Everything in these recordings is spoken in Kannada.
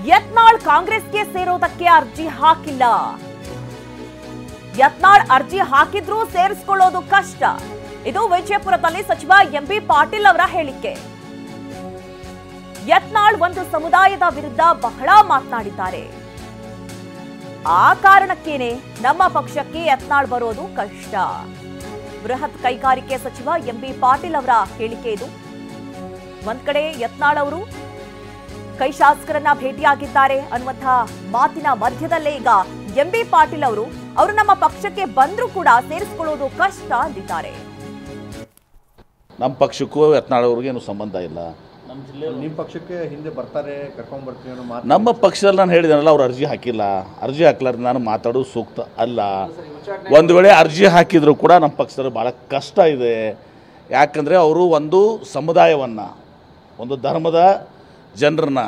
ಯತ್ನಾಳ್ ಕಾಂಗ್ರೆಸ್ಗೆ ಸೇರೋದಕ್ಕೆ ಅರ್ಜಿ ಹಾಕಿಲ್ಲ. ಯತ್ನಾಳ್ ಅರ್ಜಿ ಹಾಕಿದ್ರೂ ಸೇರಿಸಿಕೊಳ್ಳೋದು ಕಷ್ಟ. ಇದು ವಿಜಯಪುರದಲ್ಲಿ ಸಚಿವ ಎಂಬಿ ಪಾಟೀಲ್ ಅವರ ಹೇಳಿಕೆ. ಯತ್ನಾಳ್ ಒಂದು ಸಮುದಾಯದ ವಿರುದ್ಧ ಬಹಳ ಮಾತನಾಡಿದ್ದಾರೆ. ಆ ಕಾರಣಕ್ಕೇನೆ ನಮ್ಮ ಪಕ್ಷಕ್ಕೆ ಯತ್ನಾಳ್ ಬರೋದು ಕಷ್ಟ. ಬೃಹತ್ ಕೈಗಾರಿಕೆ ಸಚಿವ ಎಂಬಿ ಪಾಟೀಲ್ ಅವರ ಹೇಳಿಕೆ ಇದು. ಒಂದ್ ಕಡೆ ಯತ್ನಾಳ್ ಅವರು ಕೈ ಶಾಸಕರನ್ನ ಭೇಟಿಯಾಗಿದ್ದಾರೆ ಅನ್ನುವಂತಹ ಮಾತಿನ ಮಧ್ಯದಲ್ಲೇ ಈಗ ಎಂಬಿ ಪಾಟೀಲ್ ಅವರು ನಮ್ಮ ಪಕ್ಷಕ್ಕೆ ಬಂದ್ರೂ ಕೂಡ ಸೇರಿಸಿಕೊಳ್ಳೋದು ಕಷ್ಟ ಅಂದಿದ್ದಾರೆ. ನಮ್ಮ ಪಕ್ಷಕ್ಕೂ ಯತ್ನಾಳ್ ಅವ್ರಿಗೆ ಏನು ಸಂಬಂಧ ಇಲ್ಲ. ನಿಮ್ಮ ಪಕ್ಷಕ್ಕೆ ಹಿಂದೆ ಬರ್ತಾರೆ, ಕರ್ಕೊಂಡ್ ಬರ್ತೀವಿ ಅನ್ನೋ ಮಾತು ನಮ್ಮ ಪಕ್ಷದಲ್ಲಿ ನಾನು ಹೇಳಿದೆನಲ್ಲ, ಅವ್ರು ಅರ್ಜಿ ಹಾಕಿಲ್ಲ. ಅರ್ಜಿ ಹಾಕ್ಲಾರ್ದು ನಾನು ಮಾತಾಡೋದು ಸೂಕ್ತ ಅಲ್ಲ. ಒಂದು ವೇಳೆ ಅರ್ಜಿ ಹಾಕಿದ್ರು ಕೂಡ ನಮ್ಮ ಪಕ್ಷದಲ್ಲಿ ಭಾಳ ಕಷ್ಟ ಇದೆ. ಯಾಕಂದರೆ ಅವರು ಒಂದು ಸಮುದಾಯವನ್ನು, ಒಂದು ಧರ್ಮದ ಜನರನ್ನ.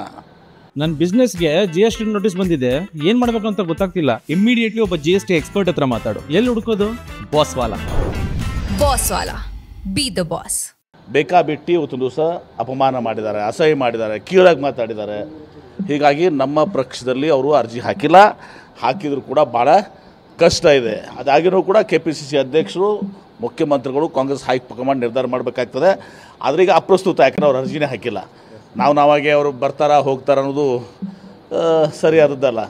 ನನ್ನ ಬಿಸ್ನೆಸ್ಗೆ GST ನೋಟಿಸ್ ಬಂದಿದೆ, ಏನು ಮಾಡಬೇಕು ಅಂತ ಗೊತ್ತಾಗ್ತಿಲ್ಲ. ಇಮ್ಮಿಡಿಯೇಟ್ಲಿ ಒಬ್ಬ GST ಎಕ್ಸ್ಪರ್ಟ್ ಹತ್ರ ಮಾತಾಡು. ಎಲ್ಲಿ ಹುಡುಕೋದು? ಬಾಸ್ವಾಲಾ. Be the boss. ಬೇಕಾಬಿಟ್ಟು ಇವತ್ತು ದಿವಸ ಅಪಮಾನ ಮಾಡಿದ್ದಾರೆ, ಅಸಹ್ಯ ಮಾಡಿದ್ದಾರೆ, ಕೀಳಾಗಿ ಮಾತಾಡಿದ್ದಾರೆ. ಹೀಗಾಗಿ ನಮ್ಮ ಪಕ್ಷದಲ್ಲಿ ಅವರು ಅರ್ಜಿ ಹಾಕಿಲ್ಲ. ಹಾಕಿದರೂ ಕೂಡ ಭಾಳ ಕಷ್ಟ ಇದೆ. ಅದಾಗಿನೂ ಕೂಡ KPCC ಅಧ್ಯಕ್ಷರು, ಮುಖ್ಯಮಂತ್ರಿಗಳು, ಕಾಂಗ್ರೆಸ್ ಹೈಕಮಾಂಡ್ ನಿರ್ಧಾರ ಮಾಡಬೇಕಾಗ್ತದೆ. ಆದರೆ ಈಗ ಅಪ್ರಸ್ತುತ, ಯಾಕಂದ್ರೆ ಅವ್ರು ಅರ್ಜಿನೇ ಹಾಕಿಲ್ಲ. ನಾವಾಗೆ ಅವರು ಬರ್ತಾರಾ ಹೋಗ್ತಾರ ಅನ್ನೋದು ಸರಿಯಾದದ್ದಲ್ಲ.